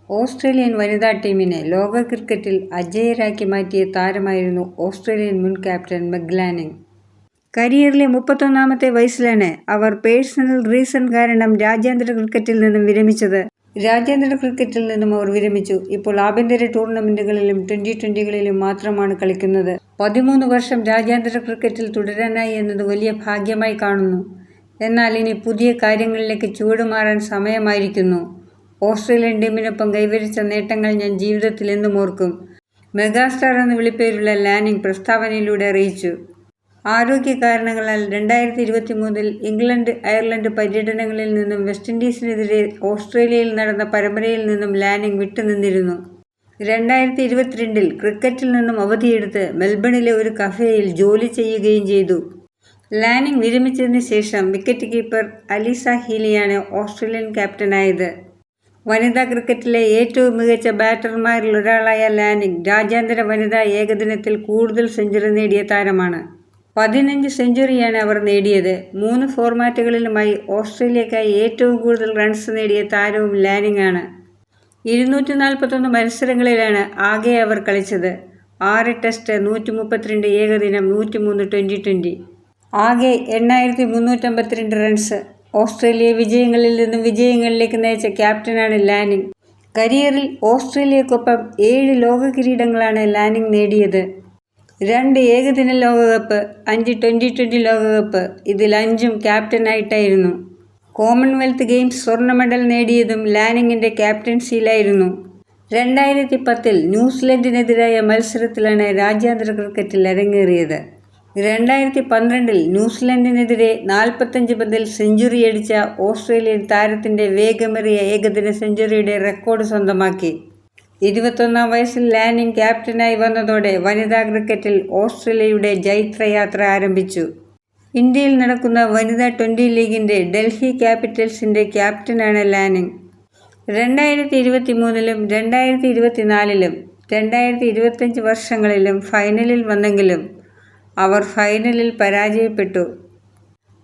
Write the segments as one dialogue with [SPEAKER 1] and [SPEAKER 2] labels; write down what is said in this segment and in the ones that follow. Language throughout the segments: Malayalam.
[SPEAKER 1] ഓസ്ട്രേലിയൻ വനിതാ ടീമിനെ ലോക ക്രിക്കറ്റിൽ അജേയരാക്കി മാറ്റിയ താരമായിരുന്നു ഓസ്ട്രേലിയൻ മുൻ ക്യാപ്റ്റൻ മെഗ് ലാനിങ്. കരിയറിലെ 31ാമത്തെ വയസ്സിലാണ് അവർ പേഴ്സണൽ റീസൺ കാരണം രാജ്യാന്തര ക്രിക്കറ്റിൽ നിന്നും വിരമിച്ചത്. രാജ്യാന്തര ക്രിക്കറ്റിൽ നിന്നും അവർ വിരമിച്ചു. ഇപ്പോൾ ആഭ്യന്തര ടൂർണമെന്റുകളിലും T20കളിലും മാത്രമാണ് കളിക്കുന്നത്. 13 വർഷം രാജ്യാന്തര ക്രിക്കറ്റിൽ തുടരാനായി എന്നത് വലിയ ഭാഗ്യമായി കാണുന്നു. എന്നാൽ ഇനി പുതിയ കാര്യങ്ങളിലേക്ക് ചുവടുമാറാൻ സമയമായിരിക്കുന്നു. ഓസ്ട്രേലിയൻ ടീമിനൊപ്പം കൈവരിച്ച നേട്ടങ്ങൾ ഞാൻ ജീവിതത്തിൽ എന്നും ഓർക്കും, മെഗാസ്റ്റാർ എന്ന് വിളിപ്പേരുള്ള ലാനിങ് പ്രസ്താവനയിലൂടെ അറിയിച്ചു. ആരോഗ്യ കാരണങ്ങളാൽ 2023 ഇംഗ്ലണ്ട്, അയർലൻഡ് പര്യടനങ്ങളിൽ നിന്നും വെസ്റ്റ് ഇൻഡീസിനെതിരെ ഓസ്ട്രേലിയയിൽ നടന്ന പരമ്പരയിൽ നിന്നും ലാനിങ് വിട്ടുനിന്നിരുന്നു. 2022 ക്രിക്കറ്റിൽ നിന്നും അവധിയെടുത്ത് മെൽബണിലെ ഒരു കഫേയിൽ ജോലി ചെയ്യുകയും ചെയ്തു. ലാനിങ് വിരമിച്ചതിന് ശേഷം വിക്കറ്റ് കീപ്പർ അലീസ ഹീലിയാണ് ഓസ്ട്രേലിയൻ ക്യാപ്റ്റനായത്. വനിതാ ക്രിക്കറ്റിലെ ഏറ്റവും മികച്ച ബാറ്റർമാരിൽ ഒരാളായ ലാനിങ് രാജ്യാന്തര വനിതാ ഏകദിനത്തിൽ കൂടുതൽ സെഞ്ചുറി നേടിയ താരമാണ്. 15 സെഞ്ചുറിയാണ് അവർ നേടിയത്. 3 ഫോർമാറ്റുകളിലുമായി ഓസ്ട്രേലിയക്കായി ഏറ്റവും കൂടുതൽ റൺസ് നേടിയ താരവും ലാനിങ് ആണ്. 241 മത്സരങ്ങളിലാണ് ആകെ അവർ കളിച്ചത്. 6 ടെസ്റ്റ്, 132 ഏകദിനം, 103 T20. ആകെ 8352 റൺസ്. ഓസ്ട്രേലിയ വിജയങ്ങളിൽ നിന്നും വിജയങ്ങളിലേക്ക് നയിച്ച ക്യാപ്റ്റനാണ് ലാനിങ്. കരിയറിൽ ഓസ്ട്രേലിയക്കൊപ്പം 7 ലോക കിരീടങ്ങളാണ് ലാനിങ് നേടിയത്. 2 ഏകദിന ലോകകപ്പ്, 5 T20 ലോകകപ്പ്. ഇതിൽ 5ഉം ക്യാപ്റ്റനായിട്ടായിരുന്നു. കോമൺവെൽത്ത് ഗെയിംസ് സ്വർണ്ണ മെഡൽ നേടിയതും ലാനിങ്ങിൻ്റെ ക്യാപ്റ്റൻസിയിലായിരുന്നു. 2010 ന്യൂസിലൻഡിനെതിരായ മത്സരത്തിലാണ് രാജ്യാന്തര ക്രിക്കറ്റിൽ അരങ്ങേറിയത്. 2012 ന്യൂസിലൻഡിനെതിരെ 45 പന്തിൽ സെഞ്ചുറിയടിച്ച ഓസ്ട്രേലിയൻ താരത്തിൻ്റെ വേഗമേറിയ ഏകദിന സെഞ്ചുറിയുടെ റെക്കോർഡ് സ്വന്തമാക്കി. 21ാം വയസ്സിൽ ലാനിങ് ക്യാപ്റ്റനായി വന്നതോടെ വനിതാ ക്രിക്കറ്റിൽ ഓസ്ട്രേലിയയുടെ ജൈത്രയാത്ര ആരംഭിച്ചു. ഇന്ത്യയിൽ നടക്കുന്ന വനിതാ T20 ലീഗിൻ്റെ ഡൽഹി ക്യാപിറ്റൽസിൻ്റെ ക്യാപ്റ്റനാണ് ലാനിങ്. 2023 2024 2025 വർഷങ്ങളിലും ഫൈനലിൽ വന്നെങ്കിലും അവർ ഫൈനലിൽ പരാജയപ്പെട്ടു.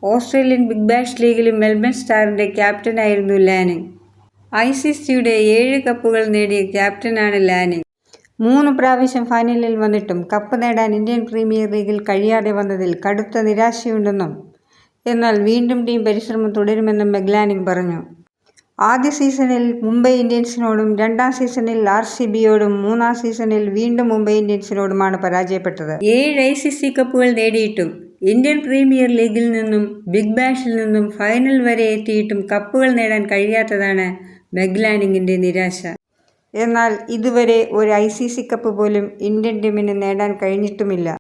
[SPEAKER 1] ഓസ്ട്രേലിയൻ ബിഗ് ബാഷ് ലീഗിലും മെൽബൺ സ്റ്റാറിൻ്റെ ക്യാപ്റ്റനായിരുന്നു ലാനിങ്. ICCയുടെ 7 കപ്പുകൾ നേടിയ ക്യാപ്റ്റനാണ് ലാനിങ്. 3 പ്രാവശ്യം ഫൈനലിൽ വന്നിട്ടും കപ്പ് നേടാൻ ഇന്ത്യൻ പ്രീമിയർ ലീഗിൽ കഴിയാതെ വന്നതിൽ കടുത്ത നിരാശയുണ്ടെന്നും എന്നാൽ വീണ്ടും ടീം പരിശ്രമം തുടരുമെന്നും മെഗ് ലാനിങ് പറഞ്ഞു. ആദ്യ സീസണിൽ മുംബൈ ഇന്ത്യൻസിനോടും 2ാം സീസണിൽ RCBയോടും 3ാം സീസണിൽ വീണ്ടും മുംബൈ ഇന്ത്യൻസിനോടുമാണ് പരാജയപ്പെട്ടത്. 7 ICC കപ്പുകൾ നേടിയിട്ടും ഇന്ത്യൻ പ്രീമിയർ ലീഗിൽ നിന്നും ബിഗ് ബാഷിൽ നിന്നും ഫൈനൽ വരെ എത്തിയിട്ടും കപ്പുകൾ നേടാൻ കഴിയാത്തതാണ് മെഗ് ലാനിങ്ങിൻ്റെ നിരാശ. എന്നാൽ ഇതുവരെ ഒരു ICC കപ്പ് പോലും ഇന്ത്യൻ ടീമിന് നേടാൻ കഴിഞ്ഞിട്ടുമില്ല.